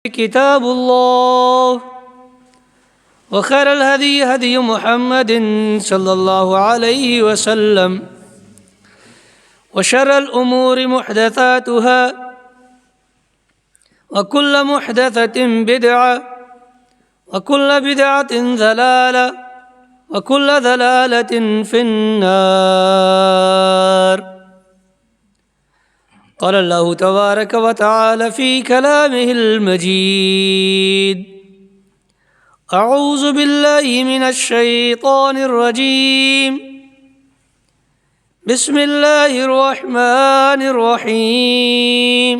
كتاب الله وخير الهدي هدي محمد صلى الله عليه وسلم وشر الأمور محدثاتها وكل محدثة بدعة وكل بدعة ضلالة وكل ضلالة في النار. قال الله تبارك وتعالى في كلامه المجيد: أعوذ بالله من الشيطان الرجيم. بسم الله الرحمن الرحيم.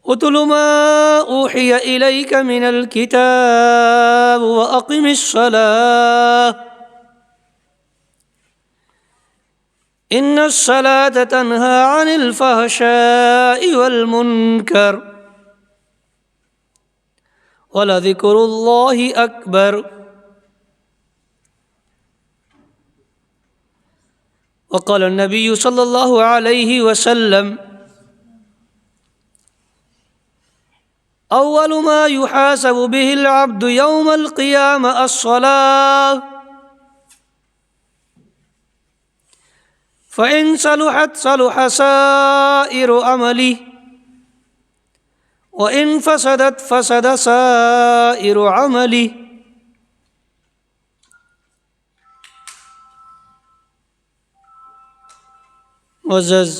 اتل ما أوحي إليك من الكتاب وأقم الصلاة إن الصلاة تنهى عن الفحشاء والمنكر ولذكر الله أكبر. وقال النبي صلى الله عليه وسلم: أول ما يحاسب به العبد يوم القيامة الصلاة، فإن صلحت صلح سائر عمله وإن فسدت فسد سائر عمله. معزز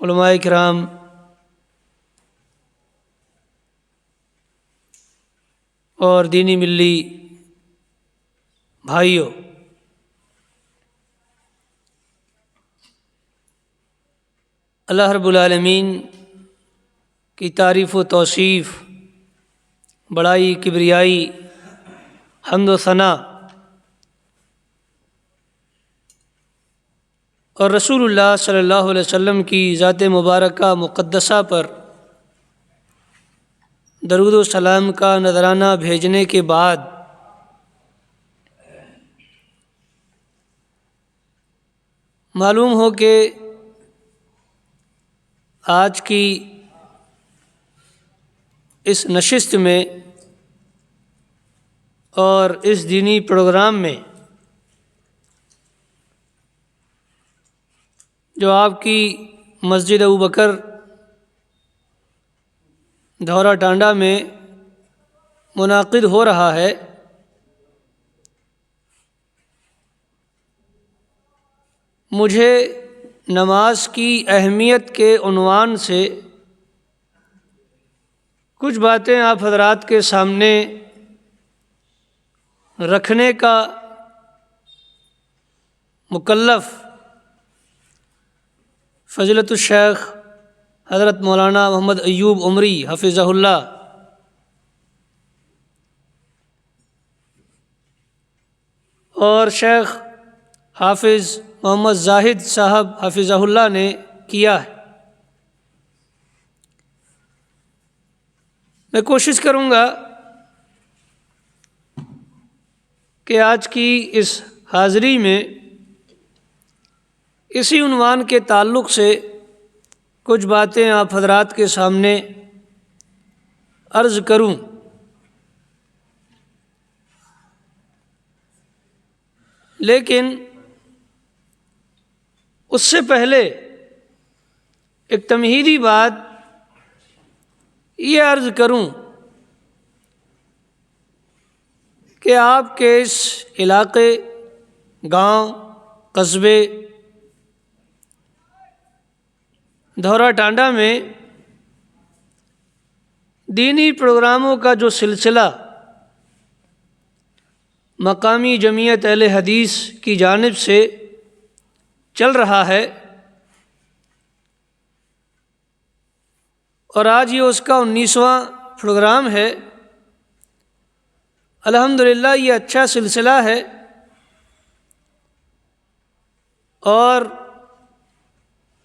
علماء کرام، اور دینی ملی بھائیوں، اللہ رب العالمین کی تعریف و توصیف، بڑائی، کبریائی، حمد و ثنا اور رسول اللہ صلی اللہ علیہ وسلم کی ذات مبارکہ مقدسہ پر درود و سلام کا نذرانہ بھیجنے کے بعد معلوم ہو کہ آج کی اس نشست میں اور اس دینی پروگرام میں جو آپ کی مسجد ابوبکر دھورا ٹانڈا میں منعقد ہو رہا ہے، مجھے نماز کی اہمیت کے عنوان سے کچھ باتیں آپ حضرات کے سامنے رکھنے کا مکلف فضیلت الشیخ حضرت مولانا محمد ایوب عمری حفظہ اللہ اور شیخ حافظ محمد زاہد صاحب حفظہ اللہ نے کیا ہے۔ میں کوشش کروں گا کہ آج کی اس حاضری میں اسی عنوان کے تعلق سے کچھ باتیں آپ حضرات کے سامنے عرض کروں۔ لیکن اس سے پہلے ایک تمہیدی بات یہ عرض کروں کہ آپ کے اس علاقے، گاؤں، قصبے دھورا ٹانڈا میں دینی پروگراموں کا جو سلسلہ مقامی جمعیت اہل حدیث کی جانب سے چل رہا ہے، اور آج یہ اس کا 19واں پروگرام ہے، الحمدللہ یہ اچھا سلسلہ ہے، اور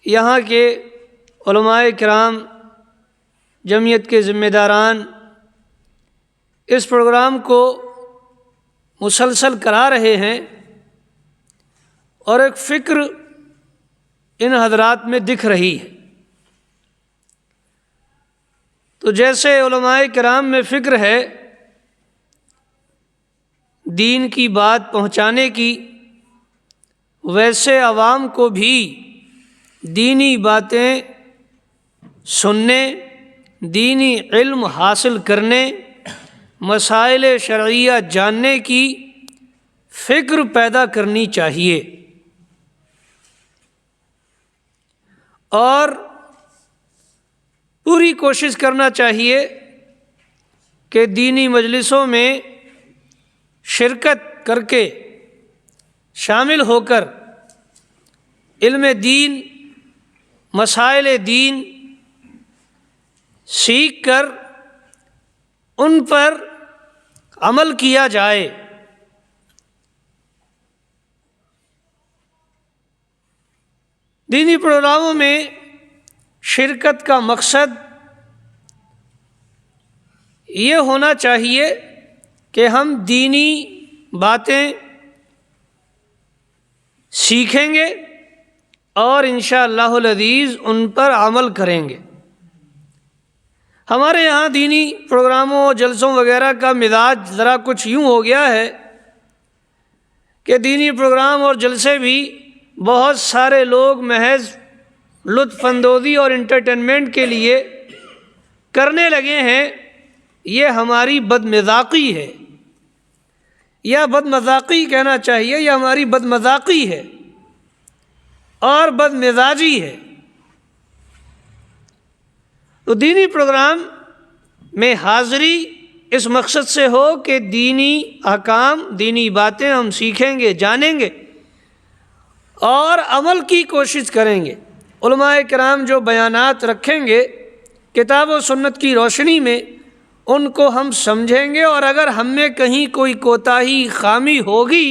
یہاں کے علماء کرام، جمعیت کے ذمہ داران اس پروگرام کو مسلسل کرا رہے ہیں، اور ایک فکر ان حضرات میں دکھ رہی ہے۔ تو جیسے علماء کرام میں فکر ہے دین کی بات پہنچانے کی، ویسے عوام کو بھی دینی باتیں سننے، دینی علم حاصل کرنے، مسائل شرعیہ جاننے کی فکر پیدا کرنی چاہیے، اور پوری کوشش کرنا چاہیے کہ دینی مجلسوں میں شرکت کر کے، شامل ہو کر علم دین، مسائل دین سیکھ کر ان پر عمل کیا جائے۔ دینی پروگراموں میں شرکت کا مقصد یہ ہونا چاہیے کہ ہم دینی باتیں سیکھیں گے اور انشاءاللہ العزیز ان پر عمل کریں گے۔ ہمارے یہاں دینی پروگراموں، جلسوں وغیرہ کا مزاج ذرا کچھ یوں ہو گیا ہے کہ دینی پروگرام اور جلسے بھی بہت سارے لوگ محض لطف اندوزی اور انٹرٹینمنٹ کے لیے کرنے لگے ہیں۔ یہ ہماری بدمذاقی ہے، یا بدمذاقی کہنا چاہیے، یہ ہماری بدمذاقی ہے اور بدمزاجی ہے۔ تو دینی پروگرام میں حاضری اس مقصد سے ہو کہ دینی احکام، دینی باتیں ہم سیکھیں گے، جانیں گے اور عمل کی کوشش کریں گے۔ علماء کرام جو بیانات رکھیں گے کتاب و سنت کی روشنی میں، ان کو ہم سمجھیں گے، اور اگر ہم میں کہیں کوئی کوتاہی، خامی ہوگی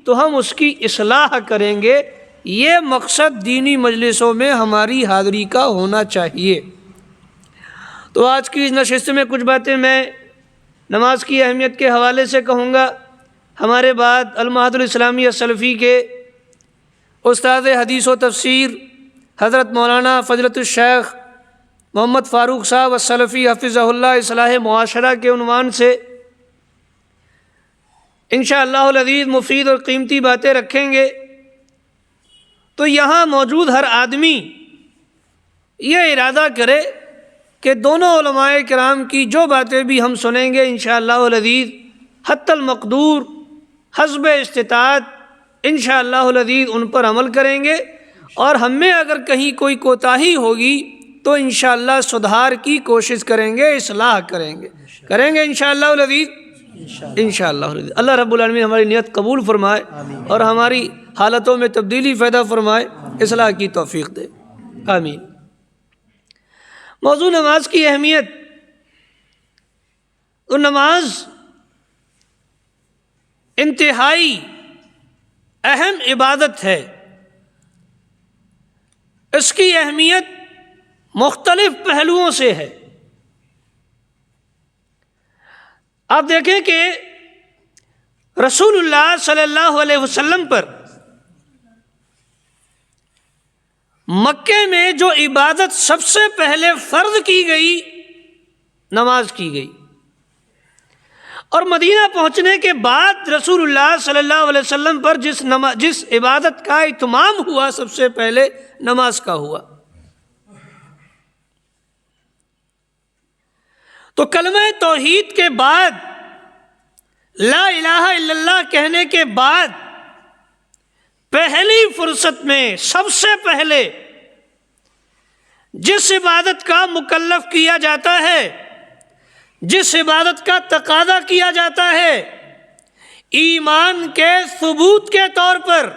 تو ہم اس کی اصلاح کریں گے۔ یہ مقصد دینی مجلسوں میں ہماری حاضری کا ہونا چاہیے۔ تو آج کی اس نشست میں کچھ باتیں میں نماز کی اہمیت کے حوالے سے کہوں گا۔ ہمارے بعد المعہد الاسلامیہ سلفی کے استاد حدیث و تفسیر حضرت مولانا فضلۃ الشیخ محمد فاروق صاحب السلفی حفظہ اللہ اصلاح معاشرہ کے عنوان سے انشاءاللہ العزیز مفید اور قیمتی باتیں رکھیں گے۔ تو یہاں موجود ہر آدمی یہ ارادہ کرے کہ دونوں علماء کرام کی جو باتیں بھی ہم سنیں گے انشاءاللہ العزیز حتی المقدور حسب استطاعت انشاءاللہ العزیز ان پر عمل کریں گے، اور ہم میں اگر کہیں کوئی کوتاہی ہوگی تو انشاءاللہ سدھار کی کوشش کریں گے، اصلاح کریں گے انشاءاللہ العزیز۔ انشاءاللہ العزیز اللہ رب العالمین ہماری نیت قبول فرمائے اور ہماری حالتوں میں تبدیلی پیدا فرمائے، اصلاح کی توفیق دے، آمین۔ موضوع نماز کی اہمیت۔ تو نماز انتہائی اہم عبادت ہے۔ اس کی اہمیت مختلف پہلوؤں سے ہے۔ آپ دیکھیں کہ رسول اللہ صلی اللہ علیہ وسلم پر مکے میں جو عبادت سب سے پہلے فرض کی گئی، نماز کی گئی، اور مدینہ پہنچنے کے بعد رسول اللہ صلی اللہ علیہ وسلم پر جس عبادت کا اتمام ہوا سب سے پہلے نماز کا ہوا۔ تو کلمہ توحید کے بعد، لا الہ الا اللہ کہنے کے بعد پہلی فرصت میں سب سے پہلے جس عبادت کا مکلف کیا جاتا ہے، جس عبادت کا تقاضا کیا جاتا ہے، ایمان کے ثبوت کے طور پر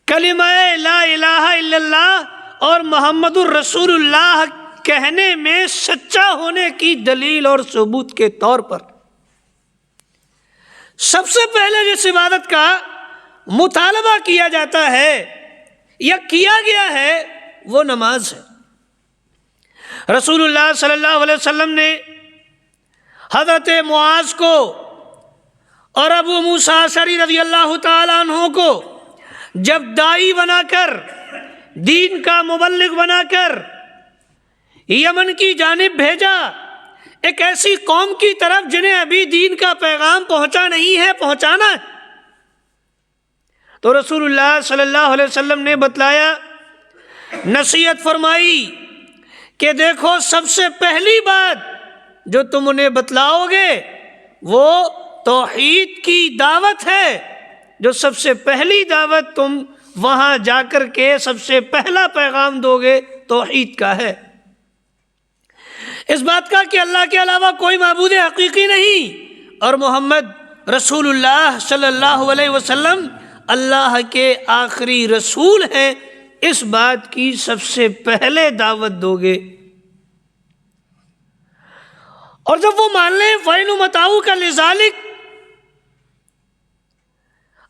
کلمہ لا الہ الا اللہ اور محمد الرسول اللہ کہنے میں سچا ہونے کی دلیل اور ثبوت کے طور پر سب سے پہلے جس عبادت کا مطالبہ کیا جاتا ہے یا کیا گیا ہے وہ نماز ہے۔ رسول اللہ صلی اللہ علیہ وسلم نے حضرت معاذ کو اور ابو موسیٰ اشعری رضی اللہ تعالیٰ عنہ کو جب داعی بنا کر، دین کا مبلغ بنا کر یمن کی جانب بھیجا، ایک ایسی قوم کی طرف جنہیں ابھی دین کا پیغام پہنچا نہیں ہے، پہنچانا ہے۔ تو رسول اللہ صلی اللہ علیہ وسلم نے بتلایا، نصیحت فرمائی کہ دیکھو سب سے پہلی بات جو تم انہیں بتلاؤ گے وہ توحید کی دعوت ہے۔ جو سب سے پہلی دعوت تم وہاں جا کر کے سب سے پہلا پیغام دو گے توحید کا ہے، اس بات کا کہ اللہ کے علاوہ کوئی معبود حقیقی نہیں اور محمد رسول اللہ صلی اللہ علیہ وسلم اللہ کے آخری رسول ہیں، اس بات کی سب سے پہلے دعوت دو گے۔ اور جب وہ مان لیں فَإِنْ مَتَاعُكَ لِذَلِكَ،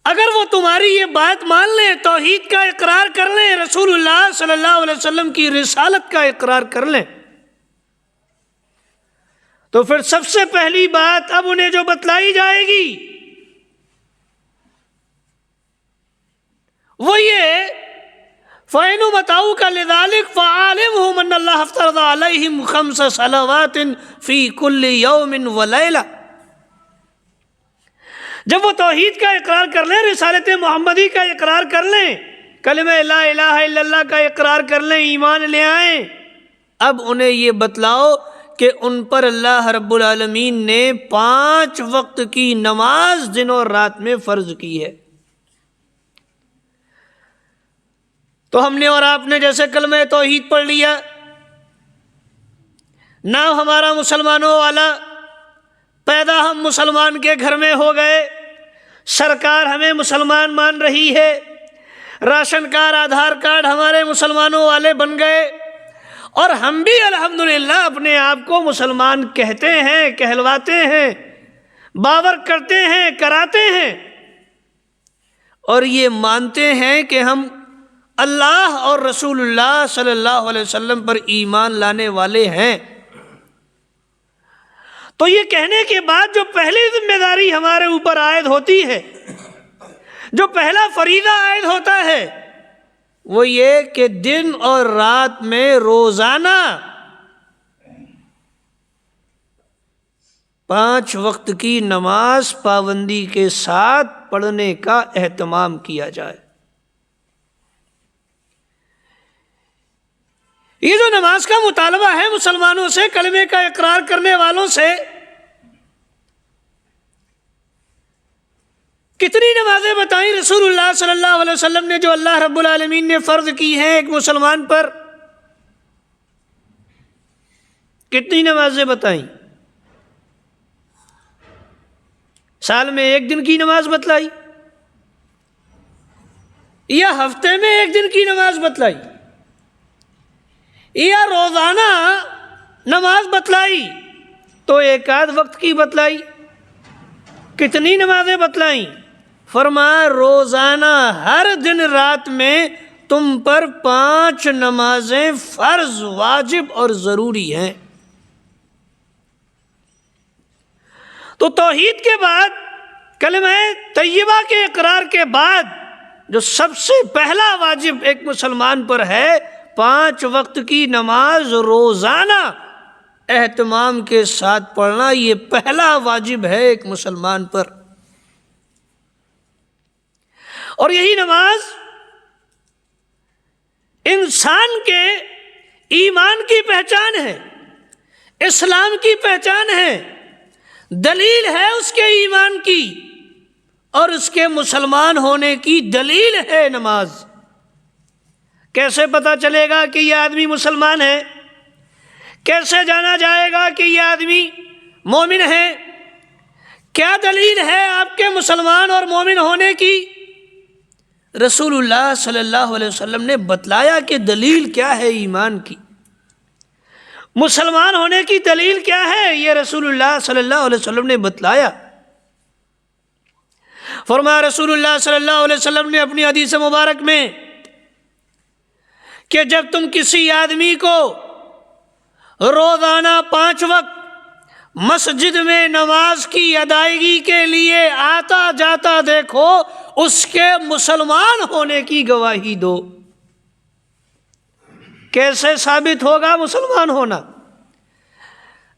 اگر وہ تمہاری یہ بات مان لیں، توحید کا اقرار کر لیں، رسول اللہ صلی اللہ علیہ وسلم کی رسالت کا اقرار کر لیں، تو پھر سب سے پہلی بات اب انہیں جو بتلائی جائے گی وہ یہ فَإِنْ مَتَاعُكَ لِذَلِكَ فَعَالِمْهُمْ أَنَّ اللَّهَ افْتَرَضَ عَلَيْهِمْ 5 صَلَوَاتٍ فِي كُلِّ يَوْمٍ وَلَيْلَةٍ۔ جب وہ توحید کا اقرار کر لیں، رسالت محمدی کا اقرار کر لیں، کلمہ لا الہ الا اللہ کا اقرار کر لیں، ایمان لے آئیں، اب انہیں یہ بتلاؤ کہ ان پر اللہ رب العالمین نے 5 وقت کی نماز دن اور رات میں فرض کی ہے۔ تو ہم نے اور آپ نے جیسے کلمہ توحید پڑھ لیا، نام ہمارا مسلمانوں والا، پیدا ہم مسلمان کے گھر میں ہو گئے، سرکار ہمیں مسلمان مان رہی ہے، راشن کارڈ آدھار کارڈ ہمارے مسلمانوں والے بن گئے، اور ہم بھی الحمدللہ اپنے آپ کو مسلمان کہتے ہیں، کہلواتے ہیں، باور کرتے ہیں، کراتے ہیں، اور یہ مانتے ہیں کہ ہم اللہ اور رسول اللہ صلی اللہ علیہ وسلم پر ایمان لانے والے ہیں۔ تو یہ کہنے کے بعد جو پہلی ذمہ داری ہمارے اوپر عائد ہوتی ہے، جو پہلا فریضہ عائد ہوتا ہے، وہ یہ کہ دن اور رات میں روزانہ 5 وقت کی نماز پابندی کے ساتھ پڑھنے کا اہتمام کیا جائے۔ یہ جو نماز کا مطالبہ ہے مسلمانوں سے، کلمے کا اقرار کرنے والوں سے، کتنی نمازیں بتائیں رسول اللہ صلی اللہ علیہ وسلم نے جو اللہ رب العالمین نے فرض کی ہیں ایک مسلمان پر؟ کتنی نمازیں بتائیں؟ سال میں 1 دن کی نماز بتلائی یا ہفتے میں 1 دن کی نماز بتلائی یا روزانہ نماز بتلائی؟ تو 1 آدھ وقت کی بتلائی، کتنی نمازیں بتلائیں؟ فرمایا روزانہ ہر دن رات میں تم پر 5 نمازیں فرض، واجب اور ضروری ہیں۔ تو توحید کے بعد، کلمہ طیبہ کے اقرار کے بعد جو سب سے پہلا واجب ایک مسلمان پر ہے، 5 وقت کی نماز روزانہ اہتمام کے ساتھ پڑھنا، یہ پہلا واجب ہے ایک مسلمان پر۔ اور یہی نماز انسان کے ایمان کی پہچان ہے، اسلام کی پہچان ہے، دلیل ہے اس کے ایمان کی اور اس کے مسلمان ہونے کی دلیل ہے نماز۔ کیسے پتہ چلے گا کہ یہ آدمی مسلمان ہے؟ کیسے جانا جائے گا کہ یہ آدمی مومن ہے؟ کیا دلیل ہے آپ کے مسلمان اور مومن ہونے کی؟ رسول اللہ صلی اللہ علیہ وسلم نے بتلایا کہ دلیل کیا ہے ایمان کی، مسلمان ہونے کی دلیل کیا ہے، یہ رسول اللہ صلی اللہ علیہ وسلم نے بتلایا۔ فرمایا رسول اللہ صلی اللہ علیہ وسلم نے اپنی حدیث مبارک میں کہ جب تم کسی آدمی کو روزانہ 5 وقت مسجد میں نماز کی ادائیگی کے لیے آتا جاتا دیکھو، اس کے مسلمان ہونے کی گواہی دو۔ کیسے ثابت ہوگا مسلمان ہونا؟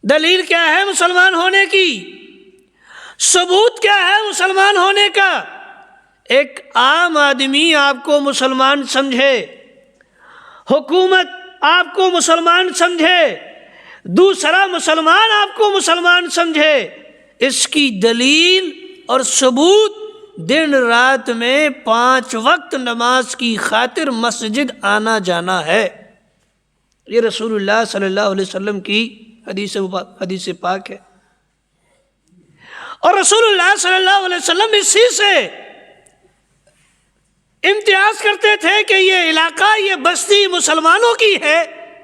دلیل کیا ہے مسلمان ہونے کی؟ ثبوت کیا ہے مسلمان ہونے کا؟ ایک عام آدمی آپ کو مسلمان سمجھے، حکومت آپ کو مسلمان سمجھے، دوسرا مسلمان آپ کو مسلمان سمجھے، اس کی دلیل اور ثبوت دن رات میں 5 وقت نماز کی خاطر مسجد آنا جانا ہے۔ یہ رسول اللہ صلی اللہ علیہ وسلم کی حدیث پاک ہے، اور رسول اللہ صلی اللہ علیہ وسلم اسی سے امتیاز کرتے تھے کہ یہ علاقہ، یہ بستی مسلمانوں کی ہے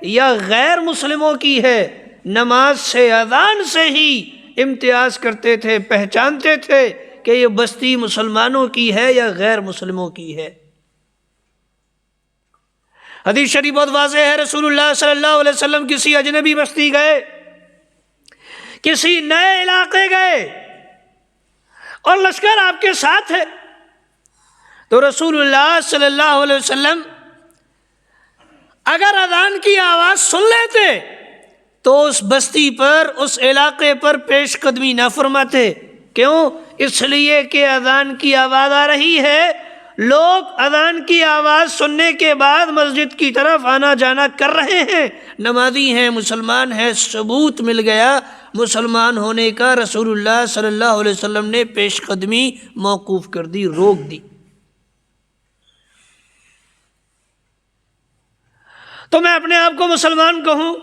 یا غیر مسلموں کی ہے۔ نماز سے، اذان سے ہی امتیاز کرتے تھے، پہچانتے تھے کہ یہ بستی مسلمانوں کی ہے یا غیر مسلموں کی ہے۔ حدیث شریف بہت واضح ہے، رسول اللہ صلی اللہ علیہ وسلم کسی اجنبی بستی گئے، کسی نئے علاقے گئے اور لشکر آپ کے ساتھ ہے، تو رسول اللہ صلی اللہ علیہ وسلم اگر اذان کی آواز سن لیتے تو اس بستی پر، اس علاقے پر پیش قدمی نہ فرماتے۔ کیوں؟ اس لیے کہ اذان کی آواز آ رہی ہے، لوگ اذان کی آواز سننے کے بعد مسجد کی طرف آنا جانا کر رہے ہیں، نمازی ہیں، مسلمان ہیں، ثبوت مل گیا مسلمان ہونے کا۔ رسول اللہ صلی اللہ علیہ وسلم نے پیش قدمی موقوف کر دی، روک دی۔ تو میں اپنے آپ کو مسلمان کہوں،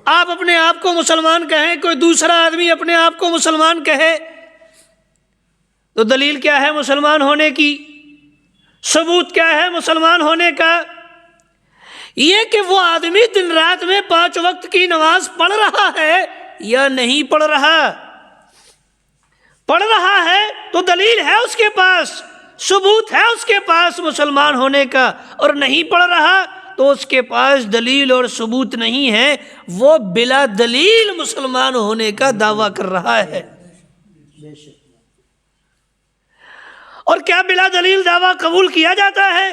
آپ اپنے آپ کو مسلمان کہیں، کوئی دوسرا آدمی اپنے آپ کو مسلمان کہے، تو دلیل کیا ہے مسلمان ہونے کی؟ ثبوت کیا ہے مسلمان ہونے کا؟ یہ کہ وہ آدمی دن رات میں 5 وقت کی نماز پڑھ رہا ہے یا نہیں پڑھ رہا۔ پڑھ رہا ہے تو دلیل ہے اس کے پاس، ثبوت ہے اس کے پاس مسلمان ہونے کا، اور نہیں پڑھ رہا تو اس کے پاس دلیل اور ثبوت نہیں ہے، وہ بلا دلیل مسلمان ہونے کا دعویٰ کر رہا ہے۔ اور کیا بلا دلیل دعویٰ قبول کیا جاتا ہے؟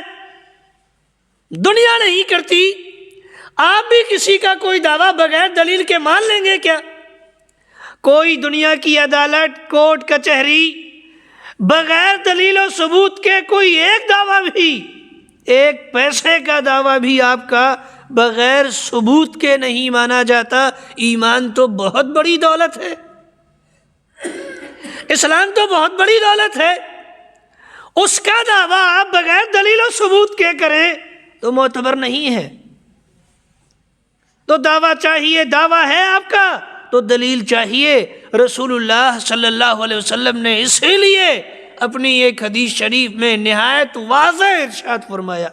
دنیا نہیں کرتی، آپ بھی کسی کا کوئی دعویٰ بغیر دلیل کے مان لیں گے کیا؟ کوئی دنیا کی عدالت، کورٹ کچہری بغیر دلیل و ثبوت کے کوئی ایک دعویٰ بھی، ایک پیسے کا دعویٰ بھی آپ کا بغیر ثبوت کے نہیں مانا جاتا۔ ایمان تو بہت بڑی دولت ہے، اسلام تو بہت بڑی دولت ہے، اس کا دعویٰ آپ بغیر دلیل و ثبوت کے کریں تو معتبر نہیں ہے۔ تو دعویٰ چاہیے، دعویٰ ہے آپ کا تو دلیل چاہیے۔ رسول اللہ صلی اللہ علیہ وسلم نے اسی لیے اپنی ایک حدیث شریف میں نہایت واضح ارشاد فرمایا،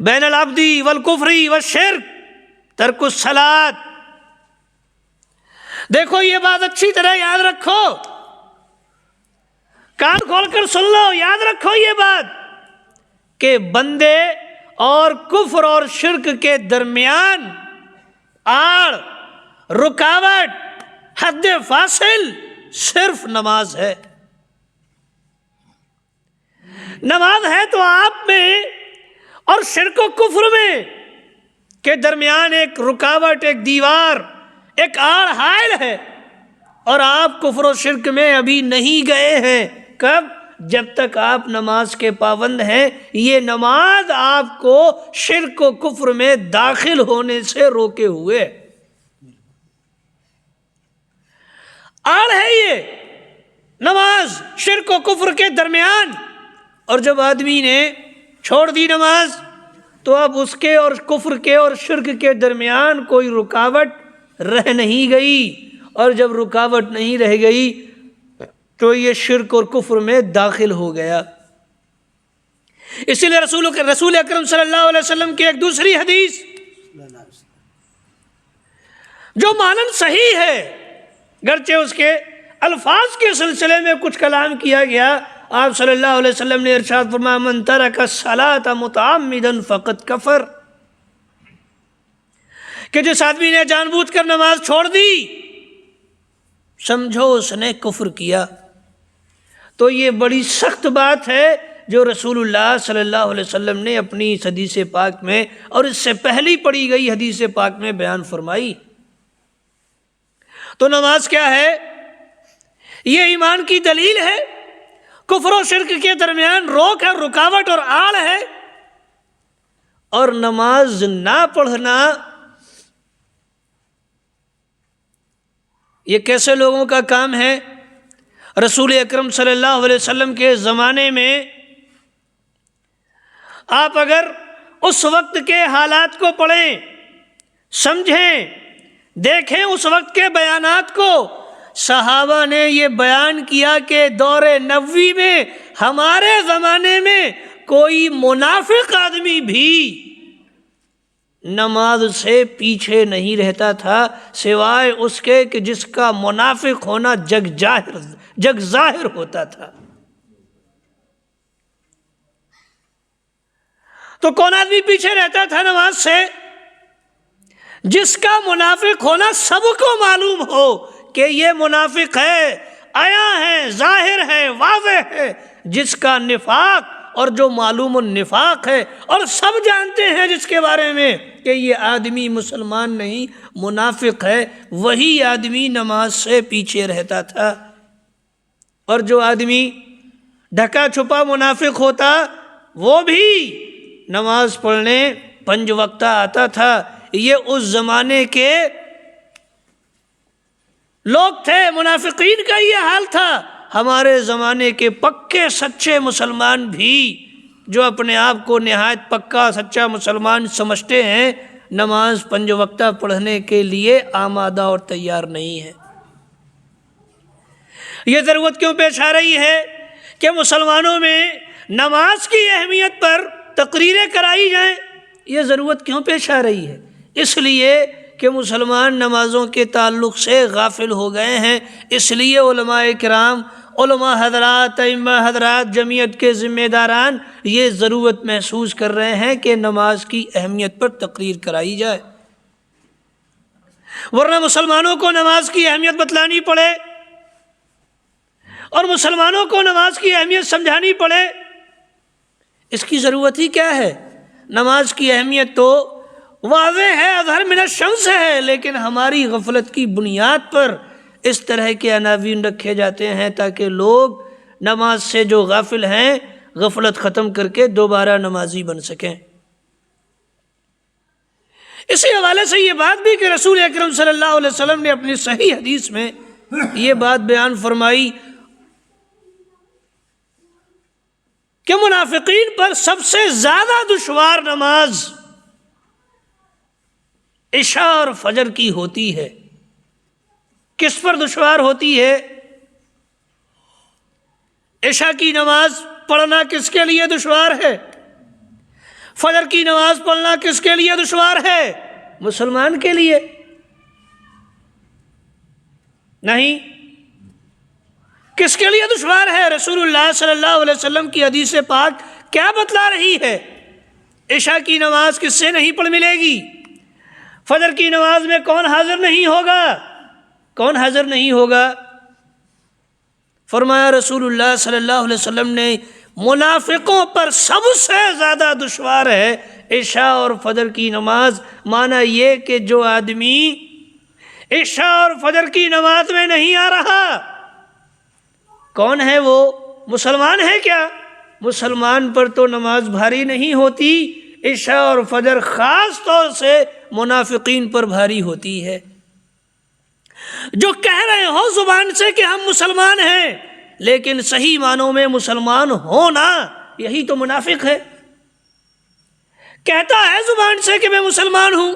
بین العبد والکفر والشرک ترک الصلاۃ۔ دیکھو یہ بات اچھی طرح یاد رکھو، کان کھول کر سن لو، یاد رکھو یہ بات کہ بندے اور کفر اور شرک کے درمیان آڑ، رکاوٹ، حد فاصل صرف نماز ہے۔ نماز ہے تو آپ میں اور شرک و کفر میں کے درمیان ایک رکاوٹ، ایک دیوار، ایک آڑ حائل ہے، اور آپ کفر و شرک میں ابھی نہیں گئے ہیں۔ کب؟ جب تک آپ نماز کے پابند ہیں۔ یہ نماز آپ کو شرک و کفر میں داخل ہونے سے روکے ہوئے آڑ ہے، یہ نماز شرک و کفر کے درمیان۔ اور جب آدمی نے چھوڑ دی نماز تو اب اس کے اور کفر کے اور شرک کے درمیان کوئی رکاوٹ رہ نہیں گئی، اور جب رکاوٹ نہیں رہ گئی تو یہ شرک اور کفر میں داخل ہو گیا۔ اسی لیے رسول اکرم صلی اللہ علیہ وسلم کی ایک دوسری حدیث جو مانن صحیح ہے، گرچہ اس کے الفاظ کے سلسلے میں کچھ کلام کیا گیا، آپ صلی اللہ علیہ وسلم نے ارشاد فرمایا، من ترک الصلاۃ متعمدا فقد کفر، کہ جس آدمی نے جان بوجھ کر نماز چھوڑ دی سمجھو اس نے کفر کیا۔ تو یہ بڑی سخت بات ہے جو رسول اللہ صلی اللہ علیہ وسلم نے اپنی اس حدیث پاک میں اور اس سے پہلی پڑھی گئی حدیث پاک میں بیان فرمائی۔ تو نماز کیا ہے؟ یہ ایمان کی دلیل ہے، کفر و شرک کے درمیان روک ہے، رکاوٹ اور آڑ ہے۔ اور نماز نہ پڑھنا یہ کیسے لوگوں کا کام ہے؟ رسول اکرم صلی اللہ علیہ وسلم کے زمانے میں آپ اگر اس وقت کے حالات کو پڑھیں، سمجھیں، دیکھیں اس وقت کے بیانات کو، صحابہ نے یہ بیان کیا کہ دور نبوی میں ہمارے زمانے میں کوئی منافق آدمی بھی نماز سے پیچھے نہیں رہتا تھا سوائے اس کے کہ جس کا منافق ہونا جگ ظاہر ہوتا تھا۔ تو کون آدمی پیچھے رہتا تھا نماز سے؟ جس کا منافق ہونا سب کو معلوم ہو کہ یہ منافق ہے، آیا ہے، ظاہر ہے، واضح ہے۔ جس کا نفاق اور جو معلوم النفاق ہے اور سب جانتے ہیں جس کے بارے میں کہ یہ آدمی مسلمان نہیں منافق ہے، وہی آدمی نماز سے پیچھے رہتا تھا۔ اور جو آدمی ڈھکا چھپا منافق ہوتا وہ بھی نماز پڑھنے 5 وقتہ آتا تھا۔ یہ اس زمانے کے لوگ تھے، منافقین کا یہ حال تھا۔ ہمارے زمانے کے پکے سچے مسلمان بھی جو اپنے آپ کو نہایت پکا سچا مسلمان سمجھتے ہیں، نماز 5 وقتہ پڑھنے کے لیے آمادہ اور تیار نہیں ہے۔ یہ ضرورت کیوں پیش آ رہی ہے کہ مسلمانوں میں نماز کی اہمیت پر تقریریں کرائی جائیں؟ یہ ضرورت کیوں پیش آ رہی ہے؟ اس لیے کہ مسلمان نمازوں کے تعلق سے غافل ہو گئے ہیں۔ اس لیے علماء کرام، علماء حضرات، ائمہ حضرات، جمعیت کے ذمہ داران یہ ضرورت محسوس کر رہے ہیں کہ نماز کی اہمیت پر تقریر کرائی جائے، ورنہ مسلمانوں کو نماز کی اہمیت بتلانی پڑے اور مسلمانوں کو نماز کی اہمیت سمجھانی پڑے۔ اس کی ضرورت ہی کیا ہے؟ نماز کی اہمیت تو واضح ہے، اظہر من الشمس ہے، لیکن ہماری غفلت کی بنیاد پر اس طرح کے عناوین رکھے جاتے ہیں تاکہ لوگ نماز سے جو غافل ہیں غفلت ختم کر کے دوبارہ نمازی بن سکیں۔ اسی حوالے سے یہ بات بھی کہ رسول اکرم صلی اللہ علیہ وسلم نے اپنی صحیح حدیث میں یہ بات بیان فرمائی کہ منافقین پر سب سے زیادہ دشوار نماز عشاء اور فجر کی ہوتی ہے۔ کس پر دشوار ہوتی ہے؟ عشاء کی نماز پڑھنا کس کے لیے دشوار ہے؟ فجر کی نماز پڑھنا کس کے لیے دشوار ہے؟ مسلمان کے لیے نہیں۔ کس کے لیے دشوار ہے؟ رسول اللہ صلی اللہ علیہ وسلم کی حدیث پاک کیا بتلا رہی ہے؟ عشاء کی نماز کس سے نہیں پڑھ ملے گی؟ فجر کی نماز میں کون حاضر نہیں ہوگا؟ کون حاضر نہیں ہوگا؟ فرمایا رسول اللہ صلی اللہ علیہ وسلم نے منافقوں پر سب سے زیادہ دشوار ہے عشاء اور فجر کی نماز۔ معنی یہ کہ جو آدمی عشاء اور فجر کی نماز میں نہیں آ رہا، کون ہے وہ؟ مسلمان ہے کیا؟ مسلمان پر تو نماز بھاری نہیں ہوتی، عشاء اور فجر خاص طور سے منافقین پر بھاری ہوتی ہے۔ جو کہہ رہے ہو زبان سے کہ ہم مسلمان ہیں لیکن صحیح معنوں میں مسلمان ہونا، یہی تو منافق ہے۔ کہتا ہے زبان سے کہ میں مسلمان ہوں،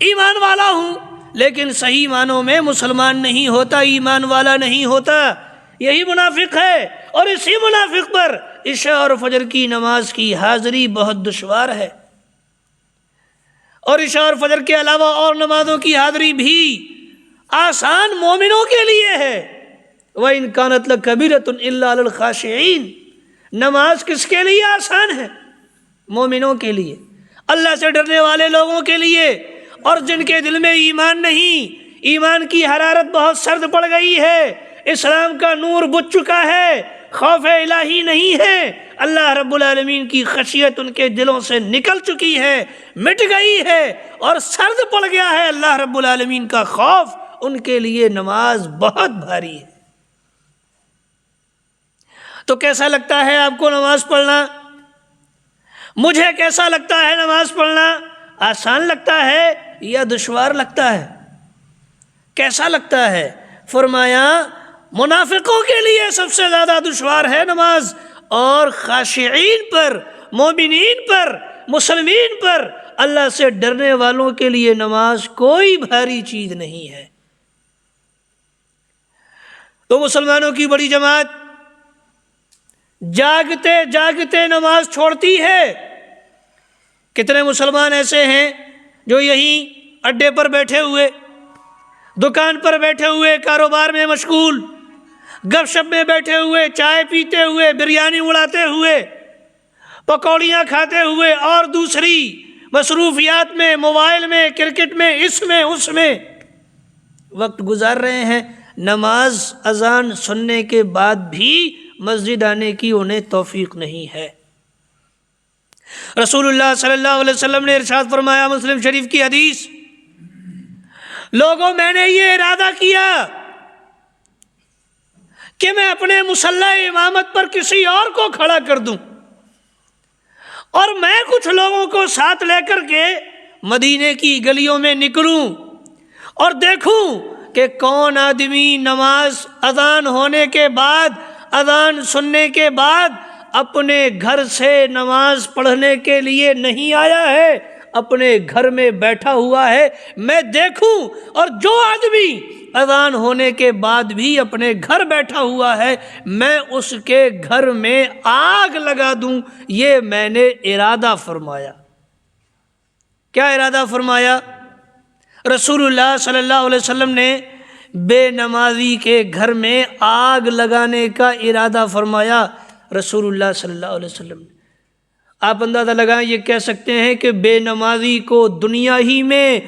ایمان والا ہوں، لیکن صحیح معنوں میں مسلمان نہیں ہوتا، ایمان والا نہیں ہوتا، یہی منافق ہے۔ اور اسی منافق پر عشاء اور فجر کی نماز کی حاضری بہت دشوار ہے، اور عشاء اور فجر کے علاوہ اور نمازوں کی حاضری بھی آسان مومنوں کے لیے ہے۔ وَإِن كَانَتْ لَكَبِيرَةٌ إِلَّا عَلَى الْخَاشِعِينَ۔ نماز کس کے لیے آسان ہے؟ مومنوں کے لیے، اللہ سے ڈرنے والے لوگوں کے لیے، اور جن کے دل میں ایمان نہیں، ایمان کی حرارت بہت سرد پڑ گئی ہے، اسلام کا نور بجھ چکا ہے، خوف الہی نہیں ہے، اللہ رب العالمین کی خشیت ان کے دلوں سے نکل چکی ہے، مٹ گئی ہے، اور سرد پڑ گیا ہے اللہ رب العالمین کا خوف، ان کے لیے نماز بہت بھاری ہے۔ تو کیسا لگتا ہے آپ کو نماز پڑھنا؟ مجھے کیسا لگتا ہے نماز پڑھنا؟ آسان لگتا ہے یا دشوار لگتا ہے؟ کیسا لگتا ہے؟ فرمایا منافقوں کے لیے سب سے زیادہ دشوار ہے نماز، اور خاشعین پر، مومنین پر، مسلمین پر، اللہ سے ڈرنے والوں کے لیے نماز کوئی بھاری چیز نہیں ہے۔ تو مسلمانوں کی بڑی جماعت جاگتے جاگتے نماز چھوڑتی ہے۔ کتنے مسلمان ایسے ہیں جو یہیں اڈے پر بیٹھے ہوئے، دکان پر بیٹھے ہوئے، کاروبار میں مشغول، گپ شپ میں بیٹھے ہوئے، چائے پیتے ہوئے، بریانی اڑاتے ہوئے، پکوڑیاں کھاتے ہوئے، اور دوسری مصروفیات میں، موبائل میں، کرکٹ میں، اس میں اس میں وقت گزار رہے ہیں۔ نماز اذان سننے کے بعد بھی مسجد آنے کی انہیں توفیق نہیں ہے۔ رسول اللہ صلی اللہ علیہ وسلم نے ارشاد فرمایا، مسلم شریف کی حدیث، لوگوں میں نے یہ ارادہ کیا کہ میں اپنے مصلی امامت پر کسی اور کو کھڑا کر دوں، اور میں کچھ لوگوں کو ساتھ لے کر کے مدینے کی گلیوں میں نکلوں اور دیکھوں کہ کون آدمی نماز اذان ہونے کے بعد، اذان سننے کے بعد اپنے گھر سے نماز پڑھنے کے لیے نہیں آیا ہے، اپنے گھر میں بیٹھا ہوا ہے، میں دیکھوں، اور جو آدمی اذان ہونے کے بعد بھی اپنے گھر بیٹھا ہوا ہے میں اس کے گھر میں آگ لگا دوں۔ یہ میں نے ارادہ فرمایا۔ کیا ارادہ فرمایا؟ رسول اللہ صلی اللہ علیہ وسلم نے بے نمازی کے گھر میں آگ لگانے کا ارادہ فرمایا، رسول اللہ صلی اللہ علیہ وسلم نے۔ آپ اندازہ لگائیں، یہ کہہ سکتے ہیں کہ بے نمازی کو دنیا ہی میں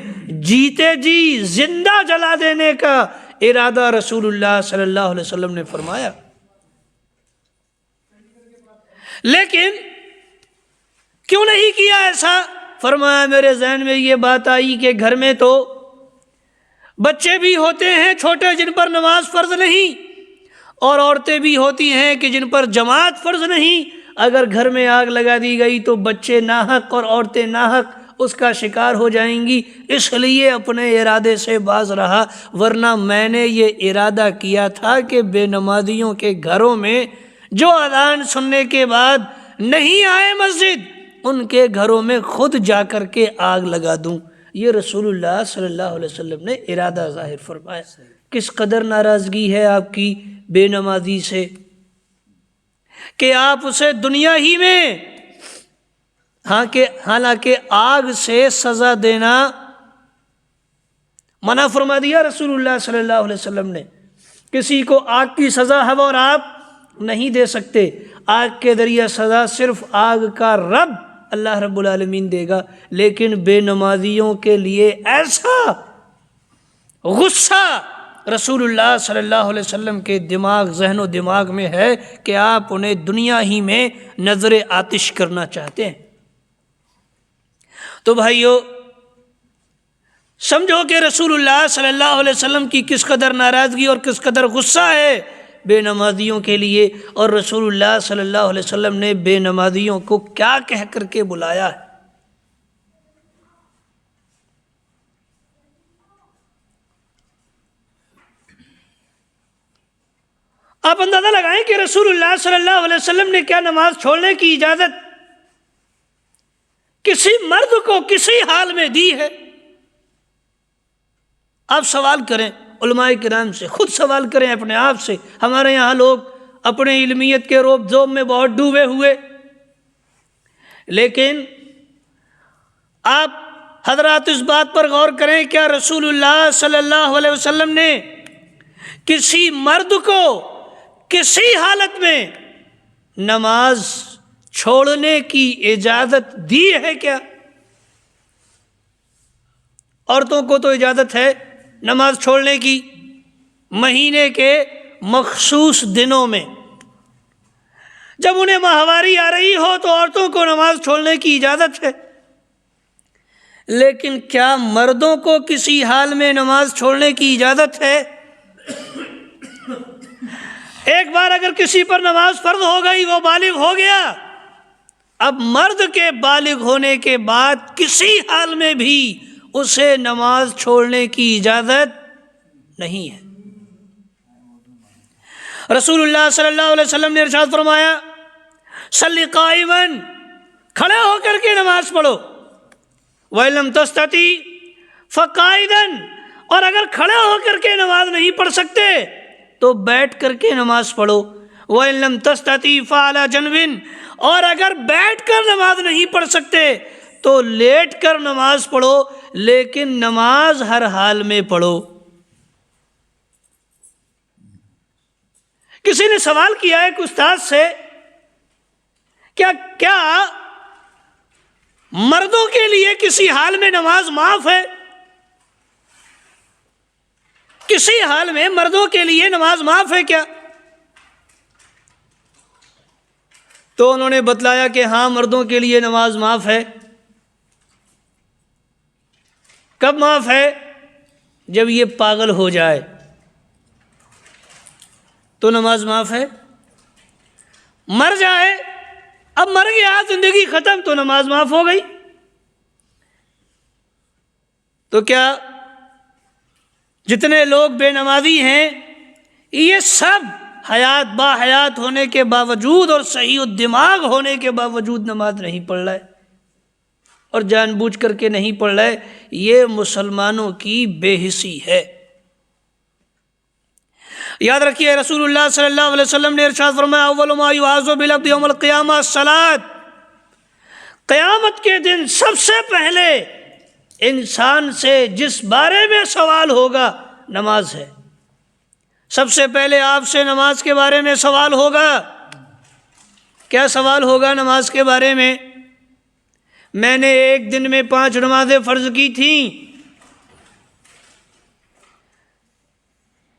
جیتے جی زندہ جلا دینے کا ارادہ رسول اللہ صلی اللہ علیہ وسلم نے فرمایا۔ لیکن کیوں نہیں کیا ایسا؟ فرمایا میرے ذہن میں یہ بات آئی کہ گھر میں تو بچے بھی ہوتے ہیں چھوٹے جن پر نماز فرض نہیں، اور عورتیں بھی ہوتی ہیں کہ جن پر جماعت فرض نہیں۔ اگر گھر میں آگ لگا دی گئی تو بچے ناحق اور عورتیں ناحق اس کا شکار ہو جائیں گی، اس لیے اپنے ارادے سے باز رہا، ورنہ میں نے یہ ارادہ کیا تھا کہ بے نمازیوں کے گھروں میں جو اذان سننے کے بعد نہیں آئے مسجد، ان کے گھروں میں خود جا کر کے آگ لگا دوں۔ یہ رسول اللہ صلی اللہ علیہ وسلم نے ارادہ ظاہر فرمایا۔ کس قدر ناراضگی ہے آپ کی بے نمازی سے کہ آپ اسے دنیا ہی میں، حالانکہ آگ سے سزا دینا منع فرما دیا رسول اللہ صلی اللہ علیہ وسلم نے۔ کسی کو آگ کی سزا ہے اور آپ نہیں دے سکتے، آگ کے ذریعہ سزا صرف آگ کا رب اللہ رب العالمین دے گا، لیکن بے نمازیوں کے لیے ایسا غصہ رسول اللہ صلی اللہ علیہ وسلم کے ذہن و دماغ میں ہے کہ آپ انہیں دنیا ہی میں نظر آتش کرنا چاہتے ہیں۔ تو بھائیو سمجھو کہ رسول اللہ صلی اللہ علیہ وسلم کی کس قدر ناراضگی اور کس قدر غصہ ہے بے نمازیوں کے لیے، اور رسول اللہ صلی اللہ علیہ وسلم نے بے نمازیوں کو کیا کہہ کر کے بلایا ہے۔ آپ اندازہ لگائیں کہ رسول اللہ صلی اللہ علیہ وسلم نے کیا نماز چھوڑنے کی اجازت کسی مرد کو کسی حال میں دی ہے؟ آپ سوال کریں علماء کرام سے، خود سوال کریں اپنے آپ سے۔ ہمارے یہاں لوگ اپنے علمیت کے روب ذوب میں بہت ڈوبے ہوئے، لیکن آپ حضرات اس بات پر غور کریں، کیا رسول اللہ صلی اللہ علیہ وسلم نے کسی مرد کو کسی حالت میں نماز چھوڑنے کی اجازت دی ہے کیا؟ عورتوں کو تو اجازت ہے نماز چھوڑنے کی، مہینے کے مخصوص دنوں میں جب انہیں ماہواری آ رہی ہو تو عورتوں کو نماز چھوڑنے کی اجازت ہے، لیکن کیا مردوں کو کسی حال میں نماز چھوڑنے کی اجازت ہے؟ ایک بار اگر کسی پر نماز فرض ہو گئی، وہ بالغ ہو گیا، اب مرد کے بالغ ہونے کے بعد کسی حال میں بھی اسے نماز چھوڑنے کی اجازت نہیں ہے۔ رسول اللہ صلی اللہ علیہ وسلم نے ارشاد فرمایا، صلی قائما، کھڑے ہو کر کے نماز پڑھو، وَإِن لَمْ تَسْتَطِعْ فَقَاعِدًا، اور اگر کھڑے ہو کر کے نماز نہیں پڑھ سکتے تو بیٹھ کر کے نماز پڑھو، وَإِن لَمْ تَسْتَطِعْ فَعَلَى جَنْبٍ، اور اگر بیٹھ کر نماز نہیں پڑھ سکتے تو لیٹ کر نماز پڑھو، لیکن نماز ہر حال میں پڑھو۔ کسی نے سوال کیا ایک استاد سے، کیا مردوں کے لیے کسی حال میں نماز معاف ہے؟ کسی حال میں مردوں کے لیے نماز معاف ہے کیا؟ تو انہوں نے بتلایا کہ ہاں، مردوں کے لیے نماز معاف ہے۔ کب معاف ہے؟ جب یہ پاگل ہو جائے تو نماز معاف ہے۔ مر جائے، اب مر گیا، زندگی ختم، تو نماز معاف ہو گئی۔ تو کیا جتنے لوگ بے نمازی ہیں یہ سب حیات با حیات ہونے کے باوجود اور صحیح الدماغ ہونے کے باوجود نماز نہیں پڑھ رہے اور جان بوجھ کر کے نہیں پڑھ رہے؟ یہ مسلمانوں کی بے حسی ہے۔ یاد رکھیے، رسول اللہ صلی اللہ علیہ وسلم نے ارشاد فرمایا، اول ما یحاسب بالعبد یوم القیامہ الصلاۃ، قیامت کے دن سب سے پہلے انسان سے جس بارے میں سوال ہوگا نماز ہے۔ سب سے پہلے آپ سے نماز کے بارے میں سوال ہوگا۔ کیا سوال ہوگا نماز کے بارے میں؟ میں نے ایک دن میں 5 نمازیں فرض کی تھیں،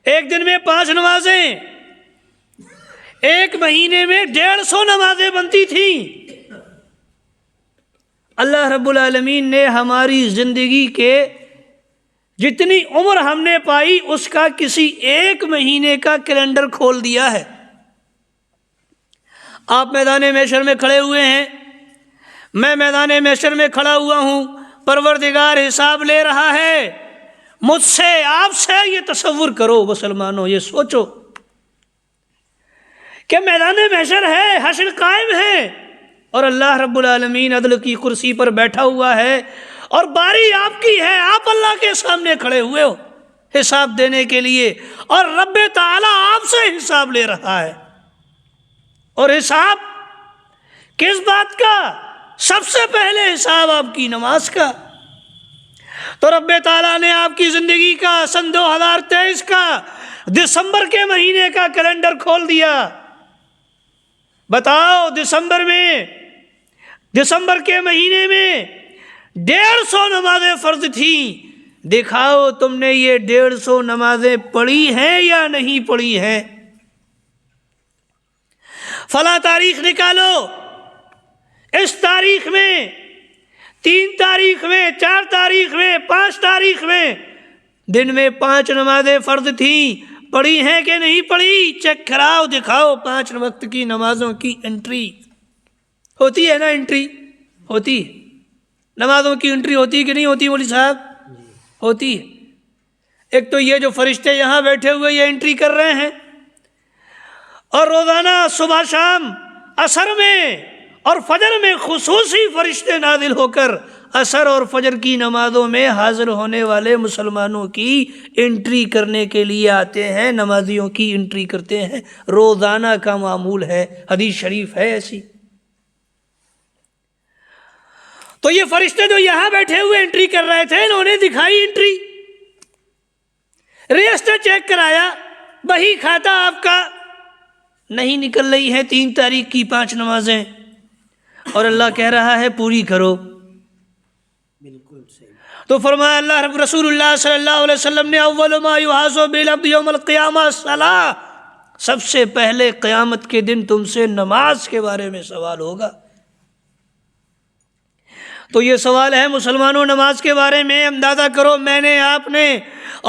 ایک دن میں 5 نمازیں، ایک مہینے میں 150 نمازیں بنتی تھیں۔ اللہ رب العالمین نے ہماری زندگی کے جتنی عمر ہم نے پائی اس کا کسی ایک مہینے کا کیلنڈر کھول دیا ہے۔ آپ میدان محشر میں کھڑے ہوئے ہیں، میں میدان محشر میں کھڑا ہوا ہوں، پروردگار حساب لے رہا ہے مجھ سے، آپ سے۔ یہ تصور کرو مسلمانوں، یہ سوچو کہ میدان محشر ہے، حشر قائم ہے، اور اللہ رب العالمین عدل کی کرسی پر بیٹھا ہوا ہے، اور باری آپ کی ہے، آپ اللہ کے سامنے کھڑے ہوئے ہو حساب دینے کے لیے، اور رب تعالیٰ آپ سے حساب لے رہا ہے۔ اور حساب کس بات کا؟ سب سے پہلے حساب آپ کی نماز کا۔ تو رب تعالیٰ نے آپ کی زندگی کا سن 2023 کا دسمبر کے مہینے کا کیلنڈر کھول دیا۔ بتاؤ، دسمبر کے مہینے میں 150 نمازیں فرض تھیں، دکھاؤ تم نے یہ 150 نمازیں پڑھی ہیں یا نہیں پڑھی ہیں؟ فلاں تاریخ نکالو، اس تاریخ میں، 3 تاریخ میں، 4 تاریخ میں، 5 تاریخ میں دن میں 5 نمازیں فرض تھیں، پڑھی ہیں کہ نہیں پڑھی؟ چیک کراؤ، دکھاؤ 5 وقت کی نمازوں کی انٹری ہوتی ہے نا؟ انٹری ہوتی ہے، نمازوں کی انٹری ہوتی ہے کہ نہیں ہوتی مولوی صاحب؟ ہوتی ہے۔ ایک تو یہ جو فرشتے یہاں بیٹھے ہوئے یہ انٹری کر رہے ہیں، اور روزانہ صبح شام عصر میں اور فجر میں خصوصی فرشتے نازل ہو کر عصر اور فجر کی نمازوں میں حاضر ہونے والے مسلمانوں کی انٹری کرنے کے لیے آتے ہیں، نمازیوں کی انٹری کرتے ہیں، روزانہ کا معمول ہے، حدیث شریف ہے ایسی۔ تو یہ فرشتے جو یہاں بیٹھے ہوئے انٹری کر رہے تھے، انہوں نے دکھائی انٹری، رجسٹر چیک کرایا، بہی کھاتا آپ کا نہیں نکل رہی ہے 3 تاریخ کی 5 نمازیں، اور اللہ کہہ رہا ہے پوری کرو۔ بالکل صحیح۔ تو فرمایا اللہ رسول اللہ صلی اللہ علیہ وسلم نے، اول ما یحاسب بالعبد یوم القیامہ الصلاۃ، سب سے پہلے قیامت کے دن تم سے نماز کے بارے میں سوال ہوگا۔ تو یہ سوال ہے مسلمانوں نماز کے بارے میں۔ اندازہ کرو میں نے، آپ نے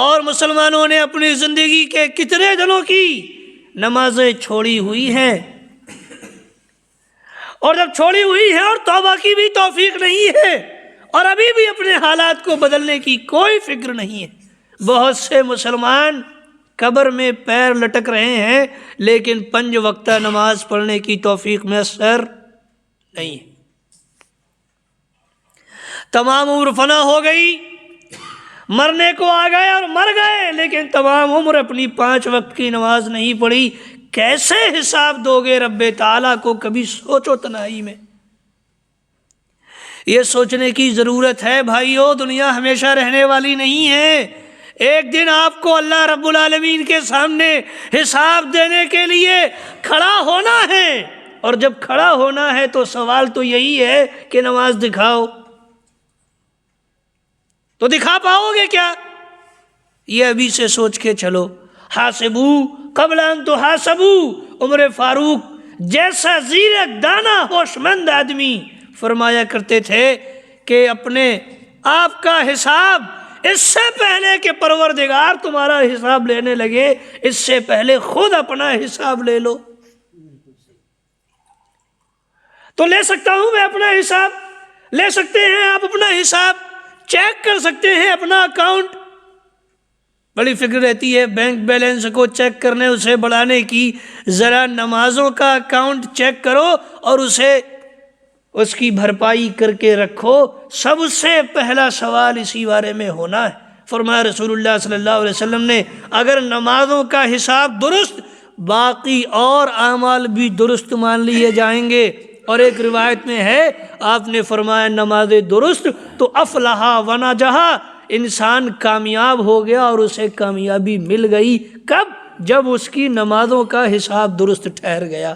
اور مسلمانوں نے اپنی زندگی کے کتنے دنوں کی نمازیں چھوڑی ہوئی ہیں، اور جب چھوڑی ہوئی ہیں اور توبہ کی بھی توفیق نہیں ہے، اور ابھی بھی اپنے حالات کو بدلنے کی کوئی فکر نہیں ہے۔ بہت سے مسلمان قبر میں پیر لٹک رہے ہیں لیکن 5 وقتہ نماز پڑھنے کی توفیق میسر نہیں ہے۔ تمام عمر فنا ہو گئی، مرنے کو آ گئے اور مر گئے، لیکن تمام عمر اپنی 5 وقت کی نماز نہیں پڑھی۔ کیسے حساب دو گے رب تعالیٰ کو؟ کبھی سوچو تنہائی میں۔ یہ سوچنے کی ضرورت ہے بھائیو، دنیا ہمیشہ رہنے والی نہیں ہے۔ ایک دن آپ کو اللہ رب العالمین کے سامنے حساب دینے کے لیے کھڑا ہونا ہے، اور جب کھڑا ہونا ہے تو سوال تو یہی ہے کہ نماز دکھاؤ۔ تو دکھا پاؤ گے کیا؟ یہ ابھی سے سوچ کے چلو۔ حاسبو قبل ان تحاسبو، عمر فاروق جیسا زیرک دانا ہوش مند آدمی فرمایا کرتے تھے کہ اپنے آپ کا حساب اس سے پہلے کہ پروردگار تمہارا حساب لینے لگے، اس سے پہلے خود اپنا حساب لے لو۔ تو لے سکتا ہوں میں اپنا حساب، لے سکتے ہیں آپ اپنا حساب، چیک کر سکتے ہیں اپنا اکاؤنٹ۔ بڑی فکر رہتی ہے بینک بیلنس کو چیک کرنے، اسے بڑھانے کی، ذرا نمازوں کا اکاؤنٹ چیک کرو اور اسے اس کی بھرپائی کر کے رکھو۔ سب سے پہلا سوال اسی بارے میں ہونا ہے۔ فرمایا رسول اللہ صلی اللہ علیہ وسلم نے، اگر نمازوں کا حساب درست، باقی اور اعمال بھی درست مان لیے جائیں گے۔ اور ایک روایت میں ہے آپ نے فرمایا نماز درست تو افلح و نجح، انسان کامیاب ہو گیا اور اسے کامیابی مل گئی۔ کب؟ جب اس کی نمازوں کا حساب درست ٹھہر گیا۔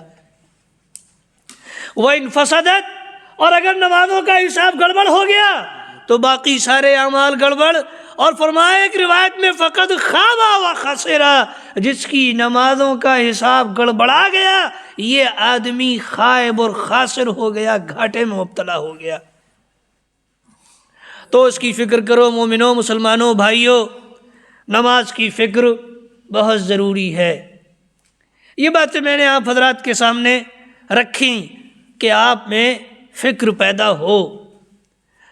وَإِنْ فَسَدَتْ، اور اگر نمازوں کا حساب گڑبڑ ہو گیا تو باقی سارے اعمال گڑبڑ۔ اور فرمایا ایک روایت میں فقد خاب و خسر، جس کی نمازوں کا حساب گڑبڑا گیا یہ آدمی خائب اور خاسر ہو گیا، گھاٹے میں مبتلا ہو گیا۔ تو اس کی فکر کرو مومنوں، مسلمانوں، بھائیوں، نماز کی فکر بہت ضروری ہے۔ یہ باتیں میں نے آپ حضرات کے سامنے رکھیں کہ آپ میں فکر پیدا ہو۔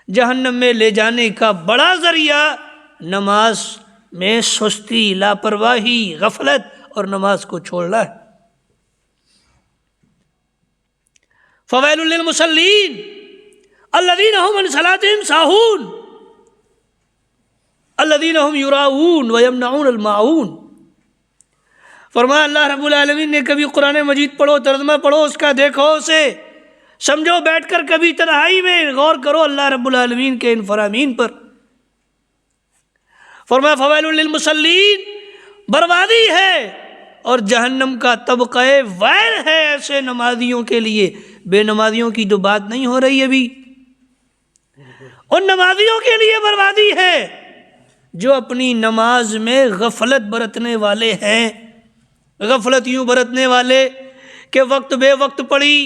جہنم میں لے جانے کا بڑا ذریعہ نماز میں سستی، لاپرواہی، غفلت اور نماز کو چھوڑنا ہے۔ فویل للمصلین الذین هم عن صلاتهم ساہون الذین هم یراؤون ویمنعون الماعون۔ فرمایا اللہ رب العالمین نے کبھی قرآن مجید پڑھو، ترجمہ پڑھو اس کا، دیکھو اسے، سمجھو، بیٹھ کر کبھی تنہائی میں غور کرو اللہ رب العالمین کے ان فرامین پر۔ فرمایا فویل للمصلین، بربادی ہے اور جہنم کا طبقہ ویل ہے ایسے نمازیوں کے لیے۔ بے نمازیوں کی تو بات نہیں ہو رہی ابھی، ان نمازیوں کے لیے بربادی ہے جو اپنی نماز میں غفلت برتنے والے ہیں۔ غفلت یوں برتنے والے کہ وقت بے وقت پڑھی،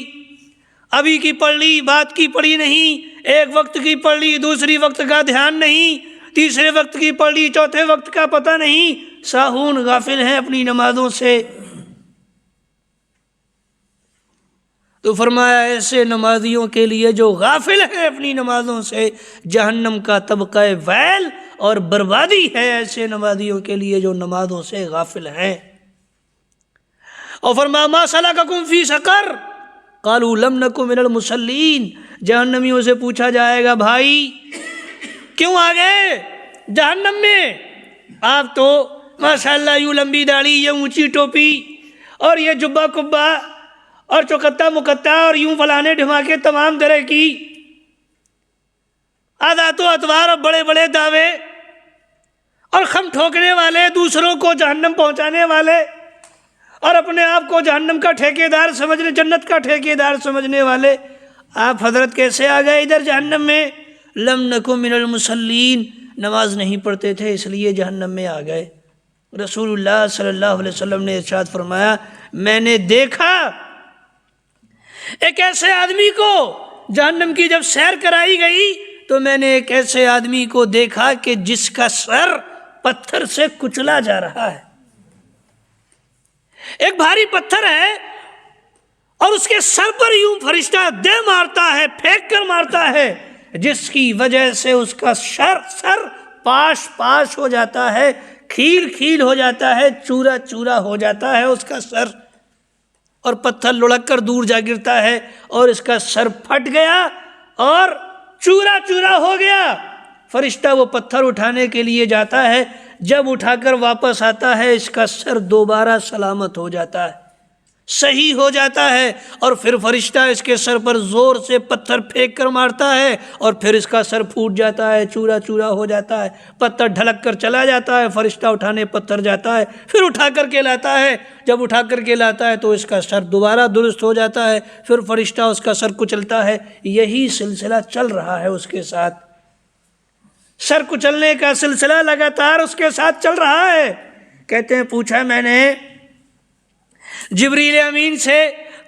ابھی کی پڑھ لی، بات کی پڑھی نہیں، ایک وقت کی پڑھ لی، دوسری وقت کا دھیان نہیں، تیسرے وقت کی پڑھ لی، چوتھے وقت کا پتہ نہیں، ساہون، غافل ہیں اپنی نمازوں سے۔ تو فرمایا ایسے نمازیوں کے لیے جو غافل ہیں اپنی نمازوں سے، جہنم کا طبقہ ویل اور بربادی ہے ایسے نمازیوں کے لیے جو نمازوں سے غافل ہیں۔ اور فرمایا ما سلککم فی سقر قالوا لم نک من المصلین، جہنمیوں سے پوچھا جائے گا بھائی کیوں آ گئے جہنم میں؟ آپ تو ماشاءاللہ یوں لمبی داڑھی، یہ اونچی ٹوپی اور یہ جبہ کبہ اور چوکتا مکتا اور یوں فلانے ڈھماکے تمام طرح کی عادات و اطوار اور بڑے بڑے دعوے اور خم ٹھوکنے والے، دوسروں کو جہنم پہنچانے والے اور اپنے آپ کو جہنم کا ٹھیکیدار سمجھنے، جنت کا ٹھیکیدار سمجھنے والے، آپ حضرت کیسے آ گئے ادھر جہنم میں؟ لم نکن من المصلین، نماز نہیں پڑھتے تھے اس لیے جہنم میں آ گئے۔ رسول اللہ صلی اللہ علیہ وسلم نے ارشاد فرمایا میں نے دیکھا ایک ایسے آدمی کو، جہنم کی جب سیر کرائی گئی تو میں نے ایک ایسے آدمی کو دیکھا کہ جس کا سر پتھر سے کچلا جا رہا ہے۔ ایک بھاری پتھر ہے اور اس کے سر پر یوں فرشتہ دے مارتا ہے، پھینک کر مارتا ہے، جس کی وجہ سے اس کا سر پاش پاش ہو جاتا ہے، کھیل کھیل ہو جاتا ہے، چورا چورا ہو جاتا ہے اس کا سر، اور پتھر لڑک کر دور جا گرتا ہے اور اس کا سر پھٹ گیا اور چورا چورا ہو گیا۔ فرشتہ وہ پتھر اٹھانے کے لیے جاتا ہے، جب اٹھا کر واپس آتا ہے اس کا سر دوبارہ سلامت ہو جاتا ہے، صحیح ہو جاتا ہے، اور پھر فرشتہ اس کے سر پر زور سے پتھر پھینک کر مارتا ہے اور پھر اس کا سر پھوٹ جاتا ہے، چورا چورا ہو جاتا ہے، پتھر ڈھلک کر چلا جاتا ہے، فرشتہ اٹھانے پتھر جاتا ہے، پھر اٹھا کر کے لاتا ہے، جب اٹھا کر کے لاتا ہے تو اس کا سر دوبارہ درست ہو جاتا ہے، پھر فرشتہ اس کا سر کچلتا ہے۔ یہی سلسلہ چل رہا ہے اس کے ساتھ، سر کچلنے کا سلسلہ لگاتار اس کے ساتھ چل رہا ہے۔ کہتے ہیں پوچھا میں نے جبریل امین سے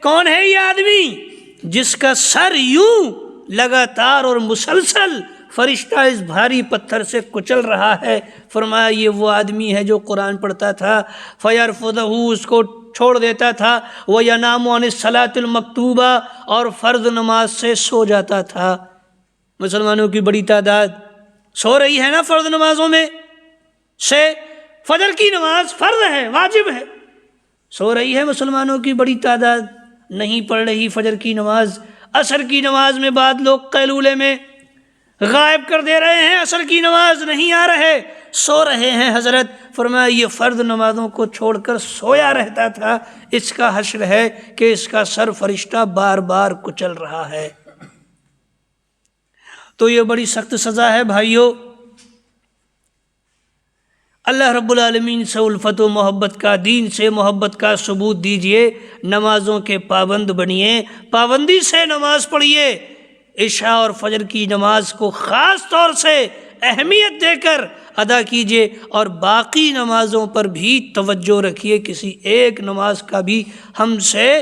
کون ہے یہ آدمی جس کا سر یوں لگاتار اور مسلسل فرشتہ اس بھاری پتھر سے کچل رہا ہے؟ فرمایا یہ وہ آدمی ہے جو قرآن پڑھتا تھا، فَيَرْفُضَهُ اس کو چھوڑ دیتا تھا، وَيَنَامُ عَنِ الصَّلَاةِ الْمَكْتُوبَةِ اور فرض نماز سے سو جاتا تھا۔ مسلمانوں کی بڑی تعداد سو رہی ہے نا فرض نمازوں میں سے، فجر کی نماز فرض ہے، واجب ہے، سو رہی ہے مسلمانوں کی بڑی تعداد، نہیں پڑھ رہی فجر کی نماز۔ عصر کی نماز میں بعض لوگ قیلولے میں غائب کر دے رہے ہیں، عصر کی نماز نہیں آ رہے، سو رہے ہیں۔ حضرت فرمایا یہ فرض نمازوں کو چھوڑ کر سویا رہتا تھا، اس کا حشر ہے کہ اس کا سر فرشتہ بار بار کچل رہا ہے۔ تو یہ بڑی سخت سزا ہے بھائیو۔ اللہ رب العالمین سے الفت و محبت کا، دین سے محبت کا ثبوت دیجئے، نمازوں کے پابند بنیے، پابندی سے نماز پڑھیے، عشاء اور فجر کی نماز کو خاص طور سے اہمیت دے کر ادا کیجئے، اور باقی نمازوں پر بھی توجہ رکھیے، کسی ایک نماز کا بھی ہم سے،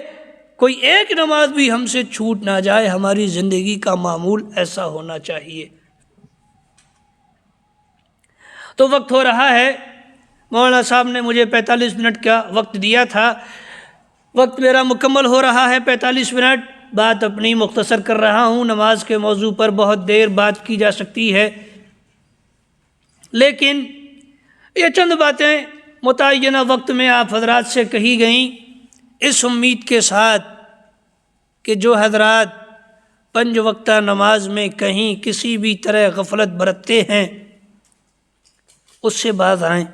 کوئی ایک نماز بھی ہم سے چھوٹ نہ جائے، ہماری زندگی کا معمول ایسا ہونا چاہیے۔ تو وقت ہو رہا ہے، مولانا صاحب نے مجھے 45 منٹ کا وقت دیا تھا، وقت میرا مکمل ہو رہا ہے، 45 منٹ بات اپنی مختصر کر رہا ہوں۔ نماز کے موضوع پر بہت دیر بات کی جا سکتی ہے، لیکن یہ چند باتیں متعینہ وقت میں آپ حضرات سے کہی گئیں، اس امید کے ساتھ کہ جو حضرات 5 وقتہ نماز میں کہیں کسی بھی طرح غفلت برتتے ہیں اس سے باز آئیں۔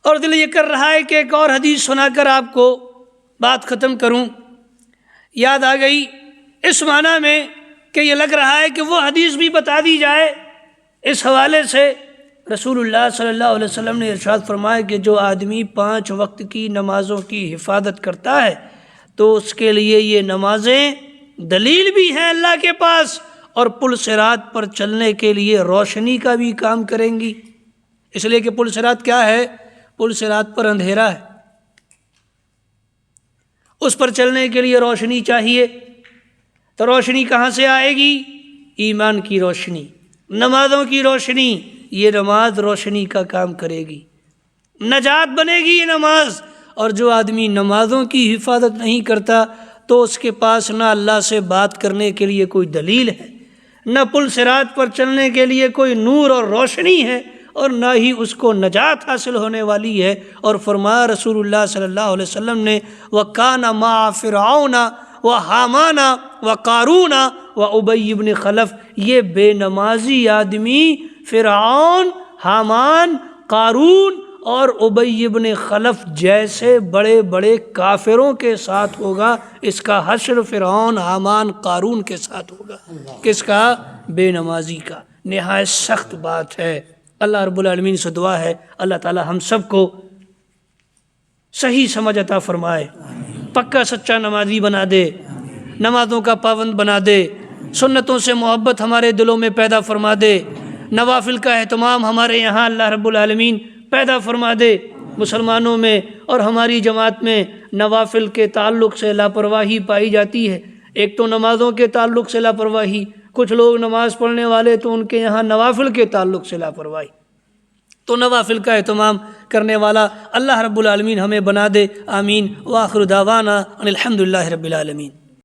اور دل یہ کر رہا ہے کہ ایک اور حدیث سنا کر آپ کو بات ختم کروں، یاد آ گئی اس معنی میں کہ یہ لگ رہا ہے کہ وہ حدیث بھی بتا دی جائے۔ اس حوالے سے رسول اللہ صلی اللہ علیہ وسلم نے ارشاد فرمایا کہ جو آدمی 5 وقت کی نمازوں کی حفاظت کرتا ہے تو اس کے لیے یہ نمازیں دلیل بھی ہیں اللہ کے پاس، اور پل صراط پر چلنے کے لیے روشنی کا بھی کام کریں گی، اس لیے کہ پل صراط کیا ہے؟ پل صراط پر اندھیرا ہے، اس پر چلنے کے لیے روشنی چاہیے، تو روشنی کہاں سے آئے گی؟ ایمان کی روشنی، نمازوں کی روشنی، یہ نماز روشنی کا کام کرے گی، نجات بنے گی یہ نماز۔ اور جو آدمی نمازوں کی حفاظت نہیں کرتا تو اس کے پاس نہ اللہ سے بات کرنے کے لیے کوئی دلیل ہے، نہ پل صراط پر چلنے کے لیے کوئی نور اور روشنی ہے، اور نہ ہی اس کو نجات حاصل ہونے والی ہے۔ اور فرمایا رسول اللہ صلی اللہ علیہ وسلم نے وَكَانَ مَعَ فِرْعَوْنَ وَحَامَانَ وَقَارُونَ وَأُبَيِّ بْنِ خَلَف، یہ بے نمازی آدمی فرعون، حامان، قارون اور ابی بن خلف جیسے بڑے بڑے کافروں کے ساتھ ہوگا، اس کا حشر فرعون، حامان، قارون کے ساتھ ہوگا۔ کس کا؟ بے نمازی کا۔ نہایت سخت بات ہے۔ اللہ رب العالمین سے دعا ہے اللہ تعالی ہم سب کو صحیح سمجھ عطا فرمائے، پکا سچا نمازی بنا دے، نمازوں کا پابند بنا دے، سنتوں سے محبت ہمارے دلوں میں پیدا فرما دے، نوافل کا اہتمام ہمارے یہاں اللہ رب العالمین پیدا فرما دے مسلمانوں میں اور ہماری جماعت میں نوافل کے تعلق سے لاپرواہی پائی جاتی ہے. ایک تو نمازوں کے تعلق سے لاپرواہی، کچھ لوگ نماز پڑھنے والے تو ان کے یہاں نوافل کے تعلق سے لاپرواہی. تو نوافل کا اہتمام کرنے والا اللہ رب العالمین ہمیں بنا دے. آمین. وآخر دعوانا ان الحمد للہ رب العالمین.